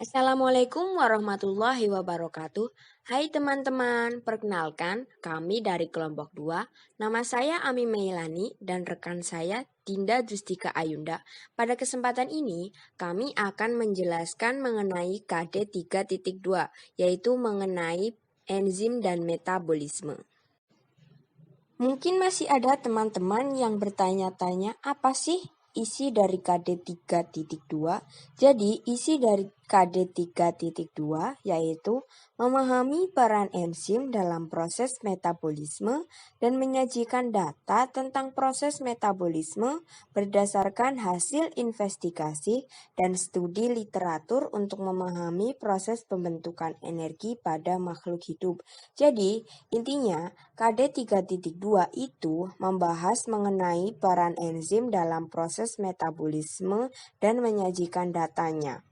Assalamualaikum warahmatullahi wabarakatuh. Hai teman-teman, perkenalkan kami dari kelompok 2. Nama saya Ami Meilani dan rekan saya Dinda Justika Ayunda. Pada kesempatan ini, kami akan menjelaskan mengenai KD 3.2, yaitu mengenai enzim dan metabolisme. Mungkin masih ada teman-teman yang bertanya-tanya, apa sih isi dari KD 3.2? Jadi, isi dari KD 3.2 yaitu memahami peran enzim dalam proses metabolisme dan menyajikan data tentang proses metabolisme berdasarkan hasil investigasi dan studi literatur untuk memahami proses pembentukan energi pada makhluk hidup. Jadi, intinya KD 3.2 itu membahas mengenai peran enzim dalam proses metabolisme dan menyajikan datanya.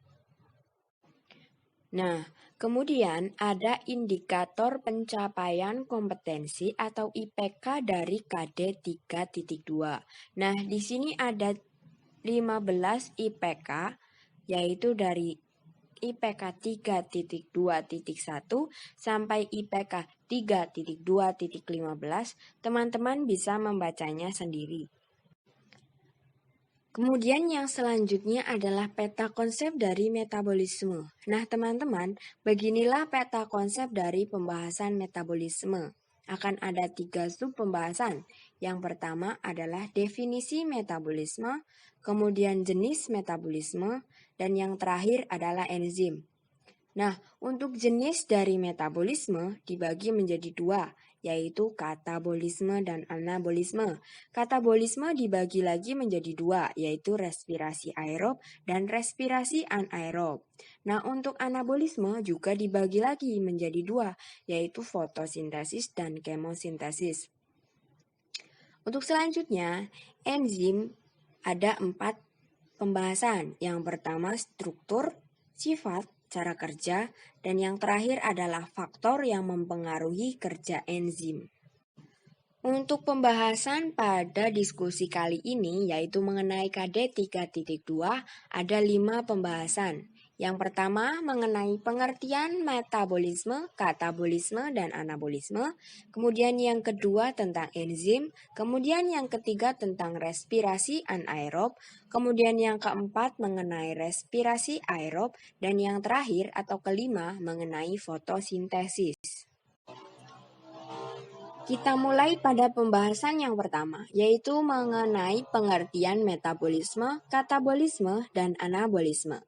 Nah, kemudian ada indikator pencapaian kompetensi atau IPK dari KD 3.2. Nah, di sini ada 15 IPK, yaitu dari IPK 3.2.1 sampai IPK 3.2.15, teman-teman bisa membacanya sendiri. Kemudian yang selanjutnya adalah peta konsep dari metabolisme. Nah teman-teman, beginilah peta konsep dari pembahasan metabolisme. Akan ada 3 sub pembahasan. Yang pertama adalah definisi metabolisme, kemudian jenis metabolisme, dan yang terakhir adalah enzim. Nah, untuk jenis dari metabolisme dibagi menjadi 2, yaitu katabolisme dan anabolisme. Katabolisme dibagi lagi menjadi 2, yaitu respirasi aerob dan respirasi anaerob. Nah, untuk anabolisme juga dibagi lagi menjadi 2, yaitu fotosintesis dan kemosintesis. Untuk selanjutnya, enzim ada 4 pembahasan. Yang pertama struktur, sifat, cara kerja, dan yang terakhir adalah faktor yang mempengaruhi kerja enzim. Untuk pembahasan pada diskusi kali ini yaitu mengenai KD 3.2 ada 5 pembahasan. Yang pertama mengenai pengertian metabolisme, katabolisme, dan anabolisme. Kemudian yang kedua tentang enzim. Kemudian yang ketiga tentang respirasi anaerob. Kemudian yang keempat mengenai respirasi aerob. Dan yang terakhir atau kelima mengenai fotosintesis. Kita mulai pada pembahasan yang pertama, yaitu mengenai pengertian metabolisme, katabolisme, dan anabolisme.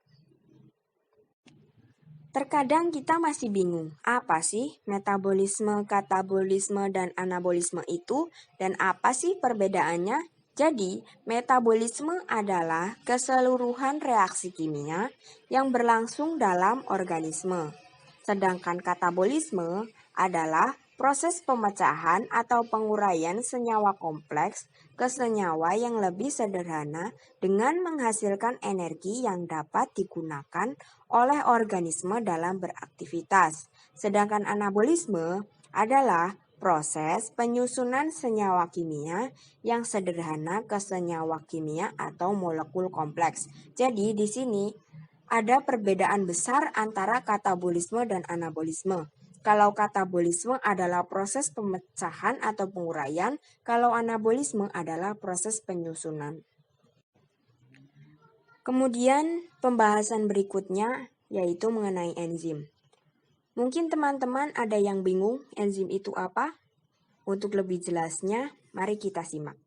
Terkadang kita masih bingung, apa sih metabolisme, katabolisme, dan anabolisme itu, dan apa sih perbedaannya? Jadi, metabolisme adalah keseluruhan reaksi kimia yang berlangsung dalam organisme. Sedangkan katabolisme adalah proses pemecahan atau penguraian senyawa kompleks ke senyawa yang lebih sederhana dengan menghasilkan energi yang dapat digunakan oleh organisme dalam beraktivitas. Sedangkan anabolisme adalah proses penyusunan senyawa kimia yang sederhana ke senyawa kimia atau molekul kompleks. Jadi di sini ada perbedaan besar antara katabolisme dan anabolisme. Kalau katabolisme adalah proses pemecahan atau penguraian, kalau anabolisme adalah proses penyusunan. Kemudian pembahasan berikutnya yaitu mengenai enzim. Mungkin teman-teman ada yang bingung enzim itu apa? Untuk lebih jelasnya, mari kita simak.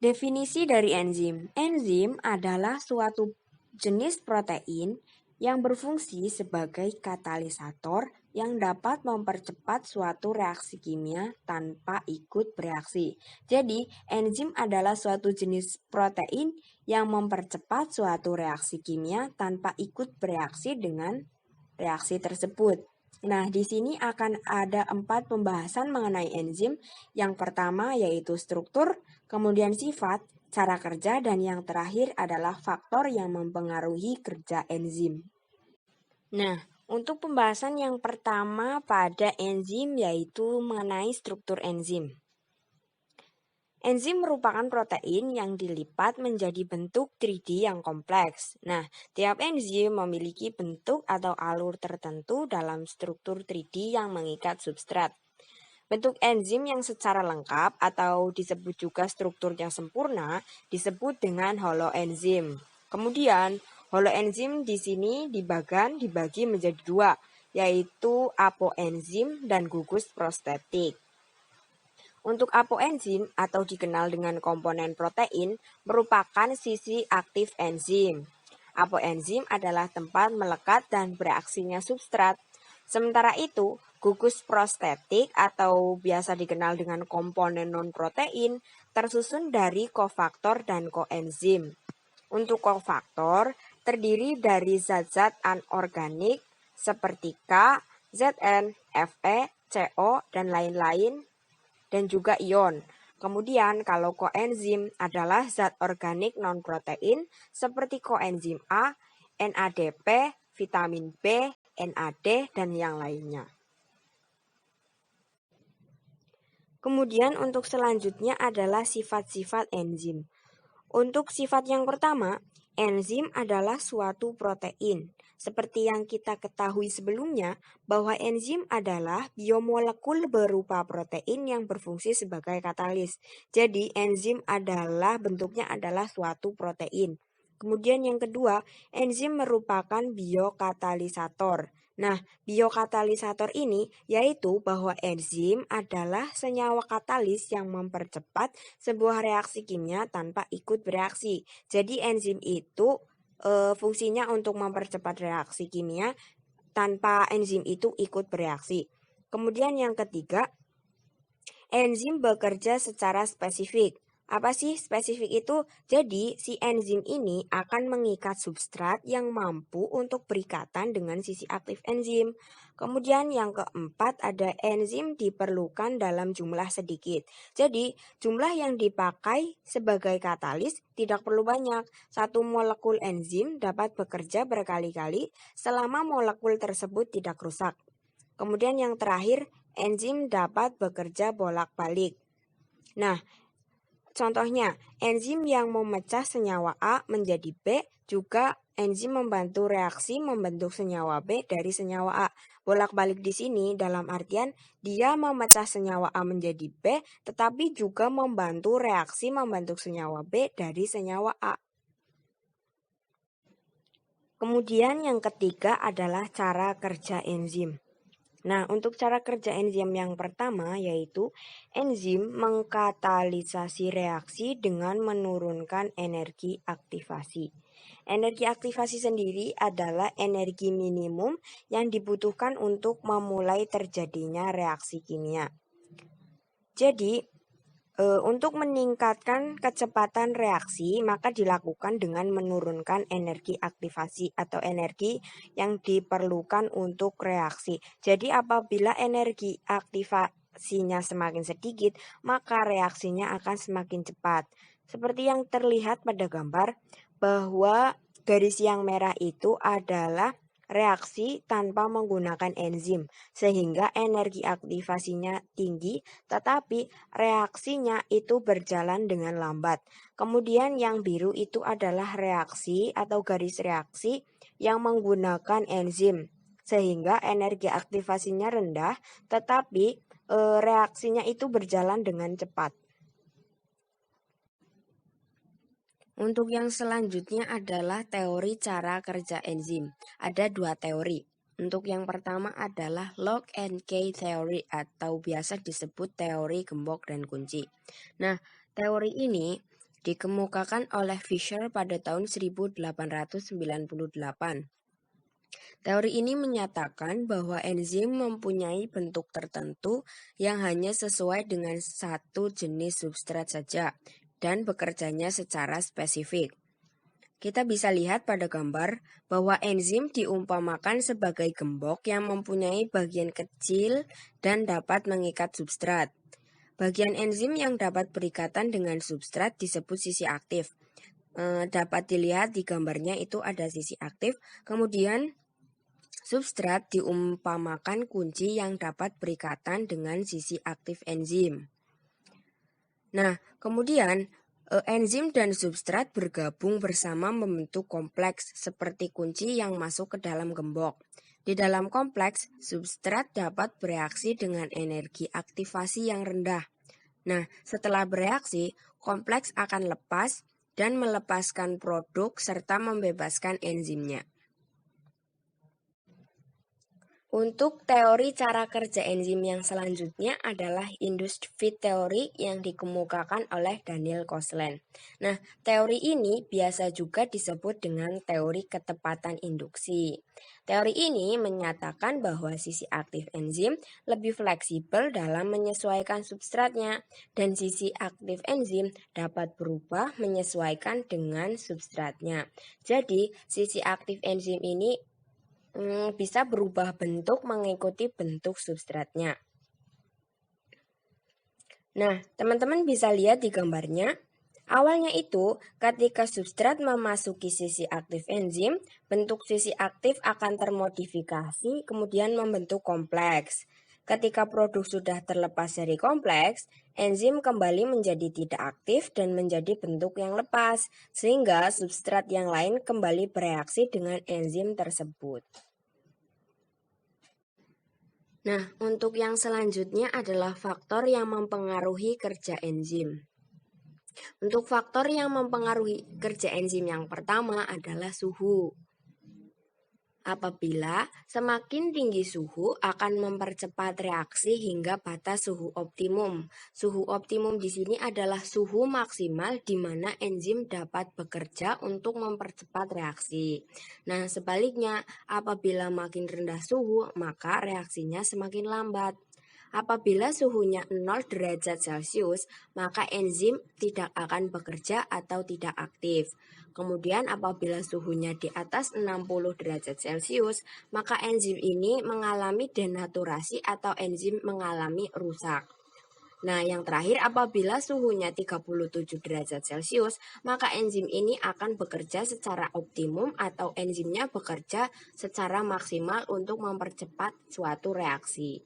Definisi dari enzim. Enzim adalah suatu jenis protein yang berfungsi sebagai katalisator yang dapat mempercepat suatu reaksi kimia tanpa ikut bereaksi. Jadi, enzim adalah suatu jenis protein yang mempercepat suatu reaksi kimia tanpa ikut bereaksi dengan reaksi tersebut. Nah, di sini akan ada 4 pembahasan mengenai enzim. Yang pertama yaitu struktur, kemudian sifat, cara kerja, dan yang terakhir adalah faktor yang mempengaruhi kerja enzim. Nah, untuk pembahasan yang pertama pada enzim yaitu mengenai struktur enzim. Enzim merupakan protein yang dilipat menjadi bentuk 3D yang kompleks. Nah, tiap enzim memiliki bentuk atau alur tertentu dalam struktur 3D yang mengikat substrat. Bentuk enzim yang secara lengkap atau disebut juga strukturnya sempurna disebut dengan holoenzim. Kemudian, holoenzim di sini dibagi menjadi dua, yaitu apoenzim dan gugus prostetik. Untuk apoenzim atau dikenal dengan komponen protein merupakan sisi aktif enzim. Apoenzim adalah tempat melekat dan bereaksinya substrat. Sementara itu, gugus prostetik atau biasa dikenal dengan komponen non-protein tersusun dari kofaktor dan koenzim. Untuk kofaktor terdiri dari zat-zat anorganik seperti K, Zn, Fe, Co, dan lain-lain dan juga ion. Kemudian kalau koenzim adalah zat organik non-protein seperti koenzim A, NADP, vitamin B, NAD, dan yang lainnya. Kemudian untuk selanjutnya adalah sifat-sifat enzim. Untuk sifat yang pertama, enzim adalah suatu protein. Seperti yang kita ketahui sebelumnya, bahwa enzim adalah biomolekul berupa protein yang berfungsi sebagai katalis. Jadi, enzim adalah bentuknya adalah suatu protein. Kemudian yang kedua, enzim merupakan biokatalisator. Nah, biokatalisator ini yaitu bahwa enzim adalah senyawa katalis yang mempercepat sebuah reaksi kimia tanpa ikut bereaksi. Jadi enzim itu fungsinya untuk mempercepat reaksi kimia tanpa enzim itu ikut bereaksi. Kemudian yang ketiga, enzim bekerja secara spesifik. Apa sih spesifik itu? Jadi, si enzim ini akan mengikat substrat yang mampu untuk berikatan dengan sisi aktif enzim. Kemudian yang keempat ada enzim diperlukan dalam jumlah sedikit. Jadi, jumlah yang dipakai sebagai katalis tidak perlu banyak. Satu molekul enzim dapat bekerja berkali-kali selama molekul tersebut tidak rusak. Kemudian yang terakhir, enzim dapat bekerja bolak-balik. Nah, contohnya, enzim yang memecah senyawa A menjadi B, juga enzim membantu reaksi membentuk senyawa B dari senyawa A. Bolak-balik di sini dalam artian dia memecah senyawa A menjadi B, tetapi juga membantu reaksi membentuk senyawa B dari senyawa A. Kemudian yang ketiga adalah cara kerja enzim. Nah, untuk cara kerja enzim yang pertama yaitu enzim mengkatalisasi reaksi dengan menurunkan energi aktivasi. Energi aktivasi sendiri adalah energi minimum yang dibutuhkan untuk memulai terjadinya reaksi kimia. Jadi, untuk meningkatkan kecepatan reaksi, maka dilakukan dengan menurunkan energi aktivasi atau energi yang diperlukan untuk reaksi. Jadi apabila energi aktivasinya semakin sedikit, maka reaksinya akan semakin cepat. Seperti yang terlihat pada gambar, bahwa garis yang merah itu adalah reaksi tanpa menggunakan enzim, sehingga energi aktivasinya tinggi, tetapi reaksinya itu berjalan dengan lambat. Kemudian yang biru itu adalah reaksi atau garis reaksi yang menggunakan enzim, sehingga energi aktivasinya rendah, tetapi reaksinya itu berjalan dengan cepat. Untuk yang selanjutnya adalah teori cara kerja enzim. Ada dua teori. Untuk yang pertama adalah lock and key theory atau biasa disebut teori gembok dan kunci. Nah, teori ini dikemukakan oleh Fisher pada tahun 1898. Teori ini menyatakan bahwa enzim mempunyai bentuk tertentu yang hanya sesuai dengan satu jenis substrat saja dan bekerjanya secara spesifik. Kita bisa lihat pada gambar bahwa enzim diumpamakan sebagai gembok yang mempunyai bagian kecil dan dapat mengikat substrat. Bagian enzim yang dapat berikatan dengan substrat disebut sisi aktif. Dapat dilihat di gambarnya itu ada sisi aktif, kemudian substrat diumpamakan kunci yang dapat berikatan dengan sisi aktif enzim. Nah, kemudian enzim dan substrat bergabung bersama membentuk kompleks seperti kunci yang masuk ke dalam gembok. Di dalam kompleks, substrat dapat bereaksi dengan energi aktivasi yang rendah. Nah, setelah bereaksi, kompleks akan lepas dan melepaskan produk serta membebaskan enzimnya. Untuk teori cara kerja enzim yang selanjutnya adalah induced feed theory yang dikemukakan oleh Daniel Koslen. Nah, teori ini biasa juga disebut dengan teori ketepatan induksi. Teori ini menyatakan bahwa sisi aktif enzim lebih fleksibel dalam menyesuaikan substratnya, dan sisi aktif enzim dapat berubah menyesuaikan dengan substratnya. Jadi, sisi aktif enzim ini bisa berubah bentuk mengikuti bentuk substratnya. Nah, teman-teman bisa lihat di gambarnya. Awalnya itu, ketika substrat memasuki sisi aktif enzim, bentuk sisi aktif akan termodifikasi kemudian membentuk kompleks. Ketika produk sudah terlepas dari kompleks, enzim kembali menjadi tidak aktif dan menjadi bentuk yang lepas, sehingga substrat yang lain kembali bereaksi dengan enzim tersebut. Nah, untuk yang selanjutnya adalah faktor yang mempengaruhi kerja enzim. Untuk faktor yang mempengaruhi kerja enzim yang pertama adalah suhu. Apabila semakin tinggi suhu akan mempercepat reaksi hingga batas suhu optimum. Suhu optimum di sini adalah suhu maksimal di mana enzim dapat bekerja untuk mempercepat reaksi. Nah, sebaliknya, apabila makin rendah suhu, maka reaksinya semakin lambat. Apabila suhunya 0 derajat Celcius, maka enzim tidak akan bekerja atau tidak aktif. Kemudian apabila suhunya di atas 60 derajat Celcius, maka enzim ini mengalami denaturasi atau enzim mengalami rusak. Nah, yang terakhir apabila suhunya 37 derajat Celcius, maka enzim ini akan bekerja secara optimum atau enzimnya bekerja secara maksimal untuk mempercepat suatu reaksi.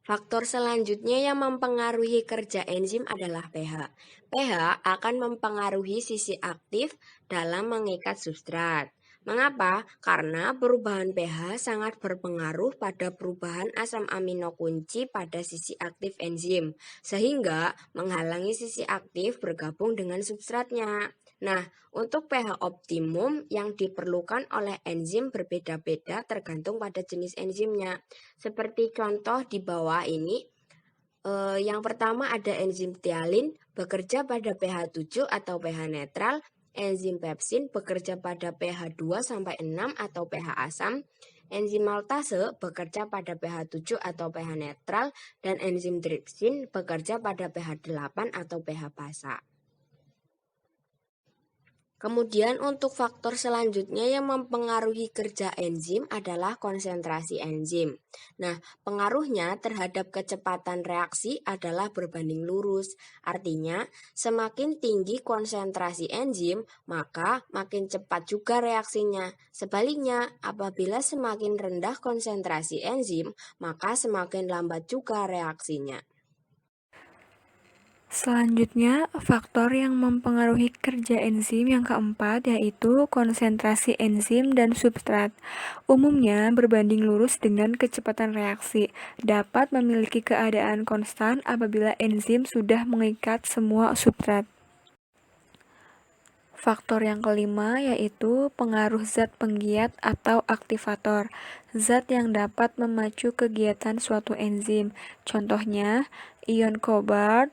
Faktor selanjutnya yang mempengaruhi kerja enzim adalah pH. pH akan mempengaruhi sisi aktif dalam mengikat substrat. Mengapa? Karena perubahan pH sangat berpengaruh pada perubahan asam amino kunci pada sisi aktif enzim, sehingga menghalangi sisi aktif bergabung dengan substratnya. Nah, untuk pH optimum yang diperlukan oleh enzim berbeda-beda tergantung pada jenis enzimnya. Seperti contoh di bawah ini, yang pertama ada enzim tialin bekerja pada pH 7 atau pH netral, enzim pepsin bekerja pada pH 2 sampai 6 atau pH asam, enzim maltase bekerja pada pH 7 atau pH netral, dan enzim tripsin bekerja pada pH 8 atau pH basa. Kemudian untuk faktor selanjutnya yang mempengaruhi kerja enzim adalah konsentrasi enzim. Nah, pengaruhnya terhadap kecepatan reaksi adalah berbanding lurus. Artinya, semakin tinggi konsentrasi enzim, maka makin cepat juga reaksinya. Sebaliknya, apabila semakin rendah konsentrasi enzim, maka semakin lambat juga reaksinya. Selanjutnya, faktor yang mempengaruhi kerja enzim yang keempat yaitu konsentrasi enzim dan substrat. Umumnya berbanding lurus dengan kecepatan reaksi, dapat memiliki keadaan konstan apabila enzim sudah mengikat semua substrat. Faktor yang kelima yaitu pengaruh zat penggiat atau aktivator, zat yang dapat memacu kegiatan suatu enzim. Contohnya, ion kobalt,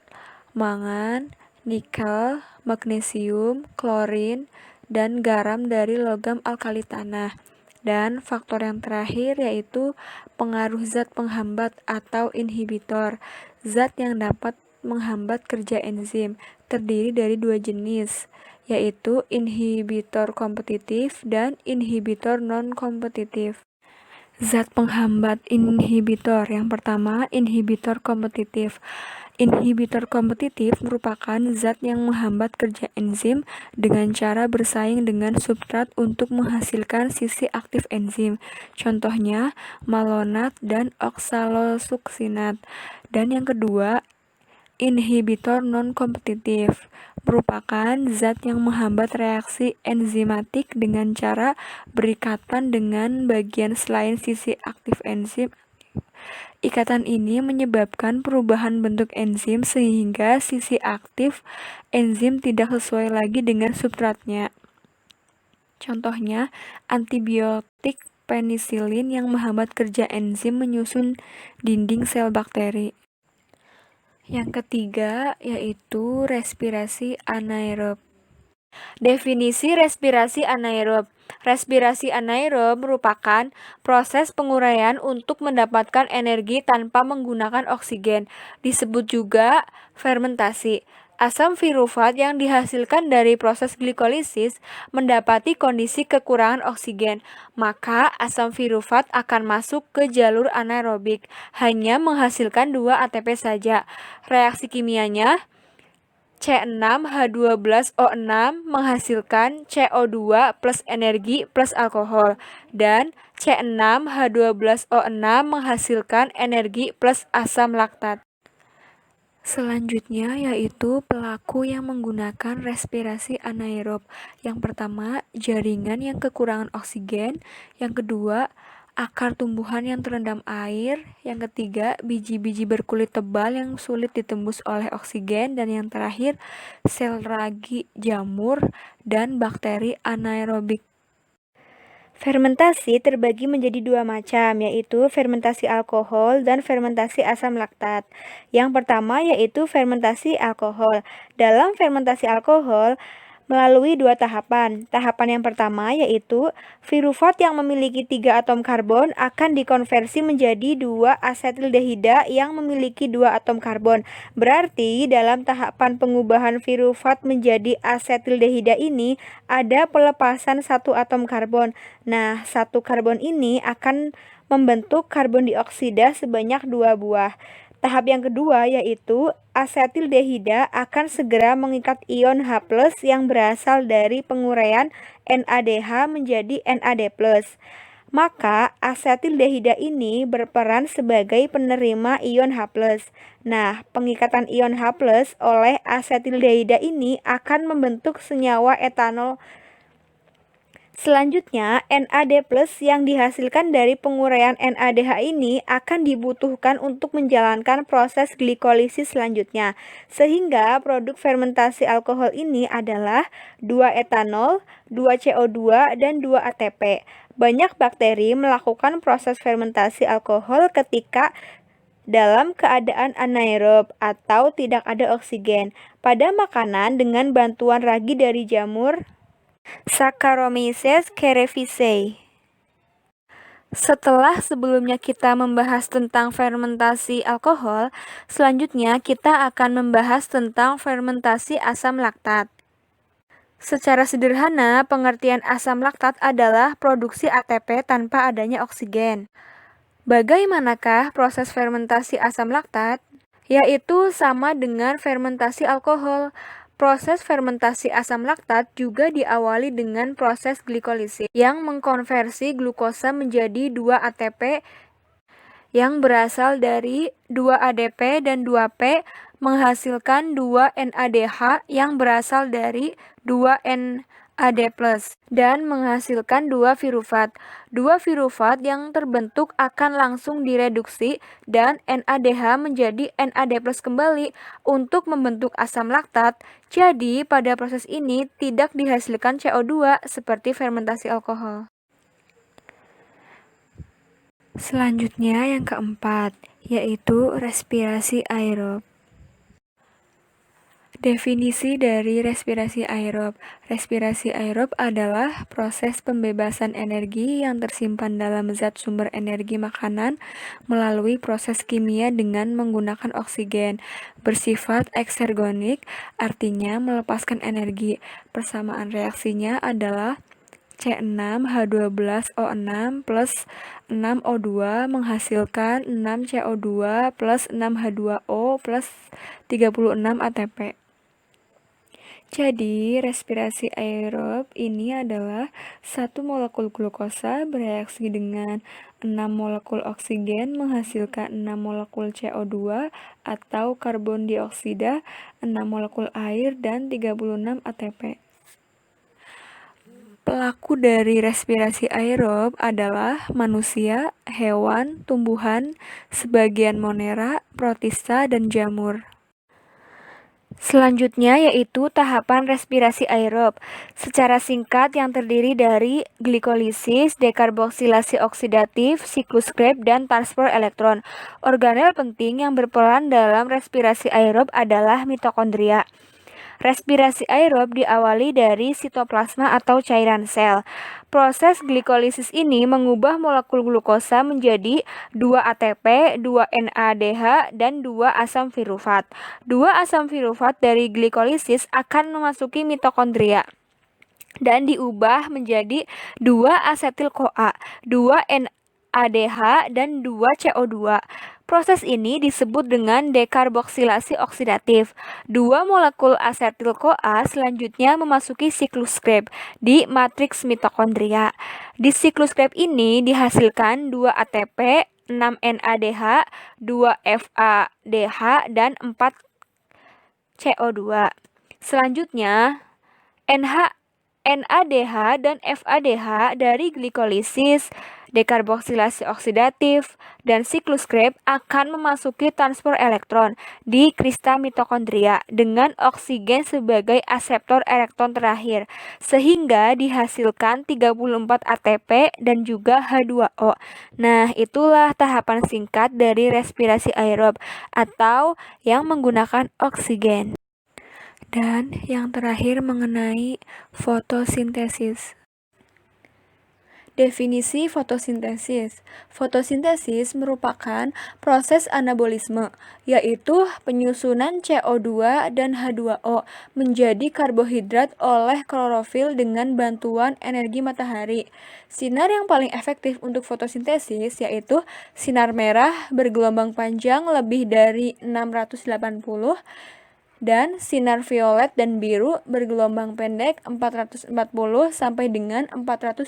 mangan, nikel, magnesium, klorin, dan garam dari logam alkali tanah. Dan faktor yang terakhir yaitu pengaruh zat penghambat atau inhibitor, zat yang dapat menghambat kerja enzim, terdiri dari dua jenis, yaitu inhibitor kompetitif dan inhibitor non-kompetitif. Zat penghambat inhibitor yang pertama, inhibitor kompetitif. Inhibitor kompetitif merupakan zat yang menghambat kerja enzim dengan cara bersaing dengan substrat untuk menghasilkan sisi aktif enzim. Contohnya, malonat dan oksalosuksinat. Dan yang kedua, inhibitor non-kompetitif merupakan zat yang menghambat reaksi enzimatik dengan cara berikatan dengan bagian selain sisi aktif enzim. Ikatan ini menyebabkan perubahan bentuk enzim sehingga sisi aktif enzim tidak sesuai lagi dengan substratnya. Contohnya, antibiotik penisilin yang menghambat kerja enzim menyusun dinding sel bakteri. Yang ketiga yaitu respirasi anaerob. Definisi respirasi anaerob. Respirasi anaerob merupakan proses penguraian untuk mendapatkan energi tanpa menggunakan oksigen. Disebut juga fermentasi. Asam pirufat yang dihasilkan dari proses glikolisis mendapati kondisi kekurangan oksigen, maka asam pirufat akan masuk ke jalur anaerobik, hanya menghasilkan 2 ATP saja. Reaksi kimianya C6H12O6 menghasilkan CO2 plus energi plus alkohol, dan C6H12O6 menghasilkan energi plus asam laktat. Selanjutnya yaitu pelaku yang menggunakan respirasi anaerob. Yang pertama, jaringan yang kekurangan oksigen. Yang kedua, akar tumbuhan yang terendam air. Yang ketiga, biji-biji berkulit tebal yang sulit ditembus oleh oksigen. Dan yang terakhir, sel ragi jamur dan bakteri anaerobik. Fermentasi terbagi menjadi 2 macam, yaitu fermentasi alkohol dan fermentasi asam laktat. Yang pertama yaitu fermentasi alkohol. Dalam fermentasi alkohol, melalui 2 tahapan. Tahapan yang pertama yaitu pirufat yang memiliki 3 atom karbon akan dikonversi menjadi 2 asetildehida yang memiliki 2 atom karbon. Berarti dalam tahapan pengubahan pirufat menjadi asetildehida ini ada pelepasan 1 atom karbon. Nah, 1 karbon ini akan membentuk karbon dioksida sebanyak 2 buah. Tahap yang kedua yaitu asetildehida akan segera mengikat ion H+ yang berasal dari penguraian NADH menjadi NAD+. Maka asetildehida ini berperan sebagai penerima ion H+. Nah, pengikatan ion H+ oleh asetildehida ini akan membentuk senyawa etanol. Selanjutnya, NAD+ yang dihasilkan dari penguraian NADH ini akan dibutuhkan untuk menjalankan proses glikolisis selanjutnya. Sehingga produk fermentasi alkohol ini adalah 2 etanol, 2 CO2, dan 2 ATP. Banyak bakteri melakukan proses fermentasi alkohol ketika dalam keadaan anaerob atau tidak ada oksigen. Pada makanan dengan bantuan ragi dari jamur Saccharomyces cerevisiae. Setelah sebelumnya kita membahas tentang fermentasi alkohol, selanjutnya kita akan membahas tentang fermentasi asam laktat. Secara sederhana, pengertian asam laktat adalah produksi ATP tanpa adanya oksigen. Bagaimanakah proses fermentasi asam laktat? Yaitu sama dengan fermentasi alkohol. Proses fermentasi asam laktat juga diawali dengan proses glikolisis yang mengkonversi glukosa menjadi 2 ATP yang berasal dari 2 ADP dan 2P menghasilkan 2 NADH yang berasal dari 2 NAD+ dan menghasilkan 2 pirufat. 2 pirufat yang terbentuk akan langsung direduksi dan NADH menjadi NAD+ kembali untuk membentuk asam laktat. Jadi, pada proses ini tidak dihasilkan CO2 seperti fermentasi alkohol. Selanjutnya yang keempat, yaitu respirasi aerob. Definisi dari respirasi aerob. Respirasi aerob adalah proses pembebasan energi yang tersimpan dalam zat sumber energi makanan melalui proses kimia dengan menggunakan oksigen. Bersifat eksergonik, artinya melepaskan energi. Persamaan reaksinya adalah C6H12O6 plus 6O2 menghasilkan 6CO2 plus 6H2O plus 36 ATP. Jadi, respirasi aerob ini adalah satu molekul glukosa bereaksi dengan 6 molekul oksigen menghasilkan 6 molekul CO2 atau karbon dioksida, 6 molekul air, dan 36 ATP. Pelaku dari respirasi aerob adalah manusia, hewan, tumbuhan, sebagian monera, protista, dan jamur. Selanjutnya yaitu tahapan respirasi aerob. Secara singkat yang terdiri dari glikolisis, dekarboksilasi oksidatif, siklus Krebs, dan transport elektron. Organel penting yang berperan dalam respirasi aerob adalah mitokondria. Respirasi aerob diawali dari sitoplasma atau cairan sel. Proses glikolisis ini mengubah molekul glukosa menjadi 2 ATP, 2 NADH, dan 2 asam pirufat. 2 asam pirufat dari glikolisis akan memasuki mitokondria dan diubah menjadi 2 asetil-CoA, 2 NADH, dan 2 CO2. Proses ini disebut dengan dekarboksilasi oksidatif. 2 molekul asetil-CoA selanjutnya memasuki siklus Krebs di matriks mitokondria. Di siklus Krebs ini dihasilkan 2 ATP, 6 NADH, 2 FADH, dan 4 CO2. Selanjutnya, NADH dan FADH dari glikolisis, dekarboksilasi oksidatif, dan siklus Krebs akan memasuki transport elektron di kristal mitokondria dengan oksigen sebagai aseptor elektron terakhir, sehingga dihasilkan 34 ATP dan juga H2O. Nah, itulah tahapan singkat dari respirasi aerob atau yang menggunakan oksigen. Dan yang terakhir mengenai fotosintesis. Definisi fotosintesis. Fotosintesis merupakan proses anabolisme, yaitu penyusunan CO2 dan H2O menjadi karbohidrat oleh klorofil dengan bantuan energi matahari. Sinar yang paling efektif untuk fotosintesis yaitu sinar merah bergelombang panjang lebih dari 680 dan sinar violet dan biru bergelombang pendek 440 sampai dengan 480.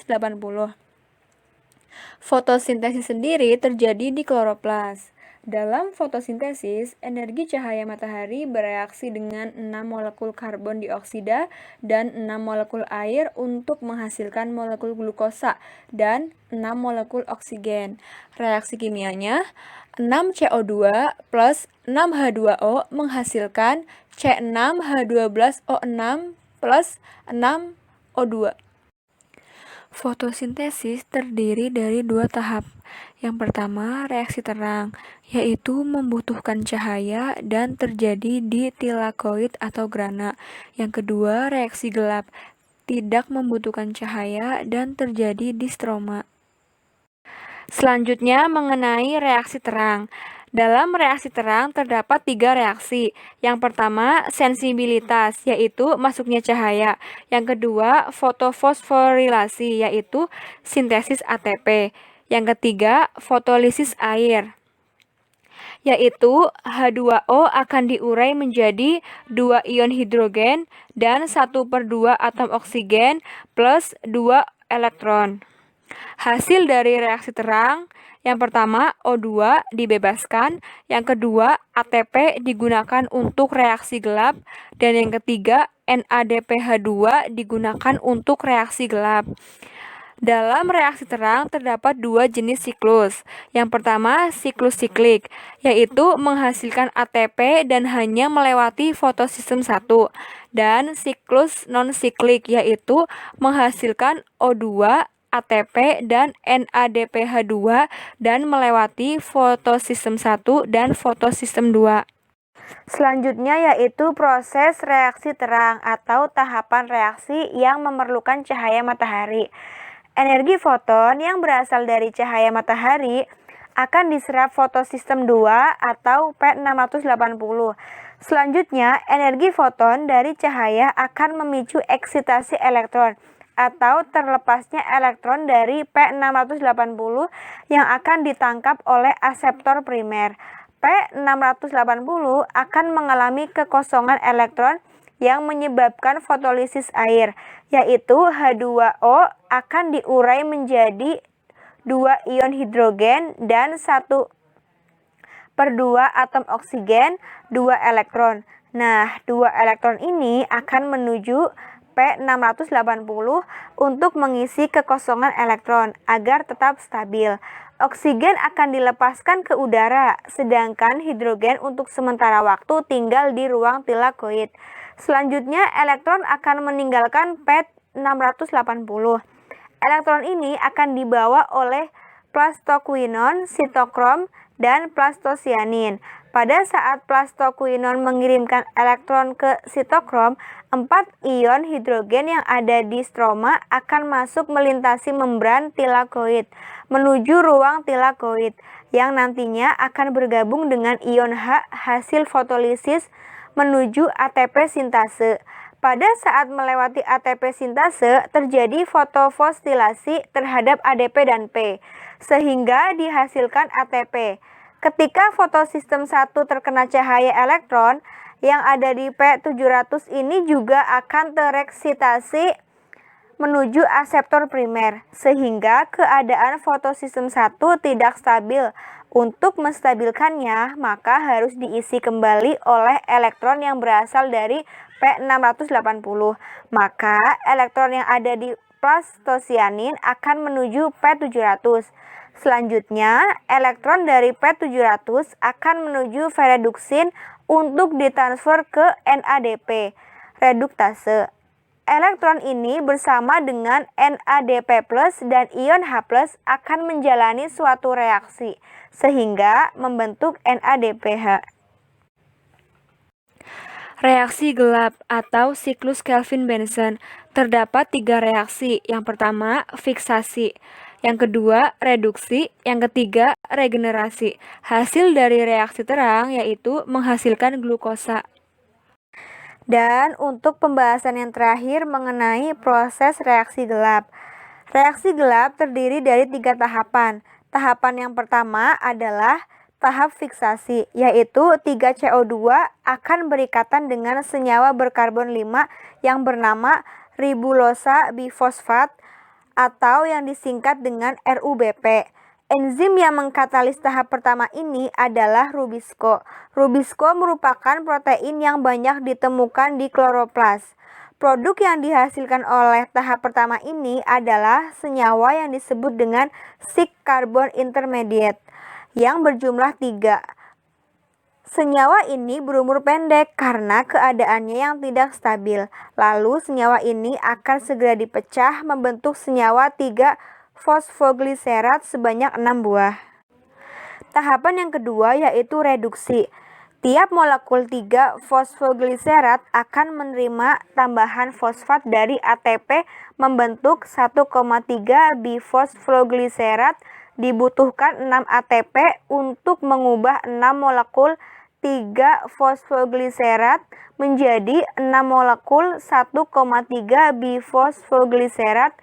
Fotosintesis sendiri terjadi di kloroplas. Dalam fotosintesis, energi cahaya matahari bereaksi dengan 6 molekul karbon dioksida dan 6 molekul air untuk menghasilkan molekul glukosa dan 6 molekul oksigen. Reaksi kimianya, 6 CO2 plus 6 H2O menghasilkan C6H12O6 plus 6 O2. Fotosintesis terdiri dari 2 tahap. Yang pertama, reaksi terang, yaitu membutuhkan cahaya dan terjadi di tilakoid atau grana. Yang kedua, reaksi gelap, tidak membutuhkan cahaya dan terjadi di stroma. Selanjutnya mengenai reaksi terang. Dalam reaksi terang terdapat 3 reaksi. Yang pertama, sensibilitas, yaitu masuknya cahaya. Yang kedua, fotofosforilasi, yaitu sintesis ATP. Yang ketiga, fotolisis air, yaitu H2O akan diurai menjadi 2 ion hidrogen dan 1/2 atom oksigen plus 2 elektron. Hasil dari reaksi terang, yang pertama O2 dibebaskan, yang kedua ATP digunakan untuk reaksi gelap, dan yang ketiga NADPH2 digunakan untuk reaksi gelap. Dalam reaksi terang terdapat 2 jenis siklus. Yang pertama siklus siklik, yaitu menghasilkan ATP dan hanya melewati fotosistem 1. Dan siklus non-siklik, yaitu menghasilkan O2, ATP, dan NADPH2 dan melewati fotosistem 1 dan fotosistem 2. Selanjutnya yaitu proses reaksi terang atau tahapan reaksi yang memerlukan cahaya matahari. Energi foton yang berasal dari cahaya matahari akan diserap fotosistem 2 atau P680. Selanjutnya, energi foton dari cahaya akan memicu eksitasi elektron atau terlepasnya elektron dari P680 yang akan ditangkap oleh aseptor primer. P680 akan mengalami kekosongan elektron yang menyebabkan fotolisis air, yaitu H2O akan diurai menjadi 2 ion hidrogen, dan 1/2 atom oksigen, 2 elektron. Nah, 2 elektron ini akan menuju P680 untuk mengisi kekosongan elektron agar tetap stabil. Oksigen akan dilepaskan ke udara, sedangkan hidrogen untuk sementara waktu tinggal di ruang tilakoid. Selanjutnya, elektron akan meninggalkan P680. Elektron ini akan dibawa oleh plastoquinon, sitokrom, dan plastosianin. Pada saat plastoquinon mengirimkan elektron ke sitokrom, 4 ion hidrogen yang ada di stroma akan masuk melintasi membran tilakoid menuju ruang tilakoid yang nantinya akan bergabung dengan ion H hasil fotolisis menuju ATP sintase. Pada saat melewati ATP sintase, terjadi fotofosfilasi terhadap ADP dan P, sehingga dihasilkan ATP. Ketika fotosistem 1 terkena cahaya elektron, yang ada di P700 ini juga akan tereksitasi menuju aseptor primer, sehingga keadaan fotosistem 1 tidak stabil. Untuk menstabilkannya, maka harus diisi kembali oleh elektron yang berasal dari P680. Maka elektron yang ada di plastosianin akan menuju P700. Selanjutnya, elektron dari P700 akan menuju ferreduksin untuk ditransfer ke NADP, reduktase. Elektron ini bersama dengan NADP+ dan ion H+ akan menjalani suatu reaksi, sehingga membentuk NADPH. Reaksi gelap atau siklus Kelvin-Benson. Terdapat 3 reaksi. Yang pertama, fiksasi. Yang kedua, reduksi. Yang ketiga, regenerasi. Hasil dari reaksi terang yaitu menghasilkan glukosa. Dan untuk pembahasan yang terakhir mengenai proses reaksi gelap. Reaksi gelap terdiri dari 3 tahapan. Tahapan yang pertama adalah tahap fiksasi, yaitu 3CO2 akan berikatan dengan senyawa berkarbon 5 yang bernama ribulosa bifosfat atau yang disingkat dengan RUBP. Enzim yang mengkatalis tahap pertama ini adalah rubisco. Rubisco merupakan protein yang banyak ditemukan di kloroplas. Produk yang dihasilkan oleh tahap pertama ini adalah senyawa yang disebut dengan 6 carbon intermediate yang berjumlah 3. Senyawa ini berumur pendek karena keadaannya yang tidak stabil. Lalu senyawa ini akan segera dipecah membentuk senyawa 3 fosfogliserat sebanyak 6 buah. Tahapan yang kedua yaitu reduksi. Tiap molekul 3 fosfogliserat akan menerima tambahan fosfat dari ATP membentuk 1,3 bifosfogliserat. Dibutuhkan 6 ATP untuk mengubah 6 molekul 3 fosfogliserat menjadi 6 molekul 1,3 bifosfogliserat.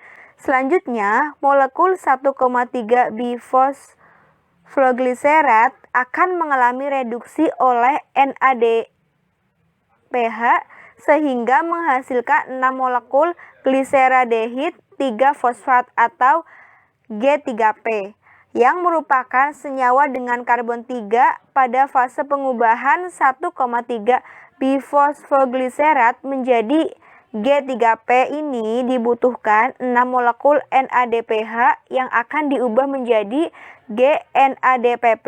Selanjutnya, molekul 1,3 bifosfogliserat akan mengalami reduksi oleh NADPH sehingga menghasilkan 6 molekul gliseraldehid 3 fosfat atau G3P yang merupakan senyawa dengan karbon 3 pada fase pengubahan 1,3 bifosfogliserat menjadi G3P ini dibutuhkan 6 molekul NADPH yang akan diubah menjadi GNADP+.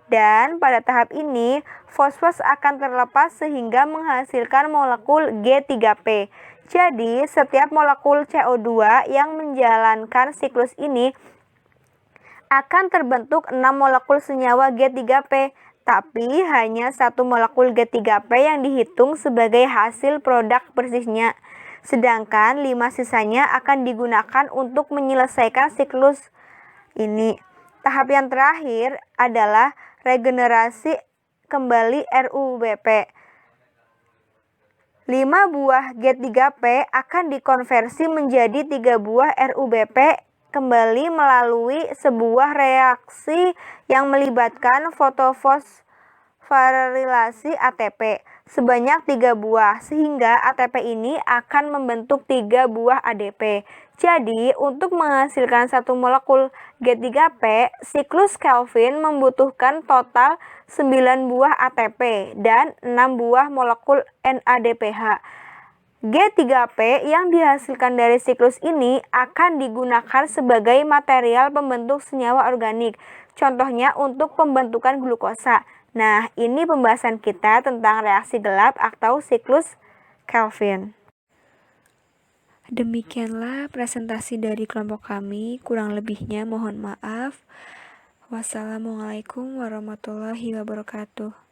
Dan pada tahap ini, fosfat akan terlepas sehingga menghasilkan molekul G3P. Jadi, setiap molekul CO2 yang menjalankan siklus ini akan terbentuk 6 molekul senyawa G3P. Tapi hanya 1 molekul G3P yang dihitung sebagai hasil produk persisnya. Sedangkan 5 sisanya akan digunakan untuk menyelesaikan siklus ini. Tahap yang terakhir adalah regenerasi kembali RUBP. 5 buah G3P akan dikonversi menjadi 3 buah RUBP kembali melalui sebuah reaksi yang melibatkan fotofosforilasi ATP. sebanyak 3 buah, sehingga ATP ini akan membentuk 3 buah ADP. Jadi, untuk menghasilkan satu molekul G3P, siklus Kelvin membutuhkan total 9 buah ATP dan 6 buah molekul NADPH. G3P yang dihasilkan dari siklus ini akan digunakan sebagai material pembentuk senyawa organik, contohnya untuk pembentukan glukosa. Nah, ini pembahasan kita tentang reaksi gelap atau siklus Kelvin. Demikianlah presentasi dari kelompok kami, kurang lebihnya mohon maaf. Wassalamualaikum warahmatullahi wabarakatuh.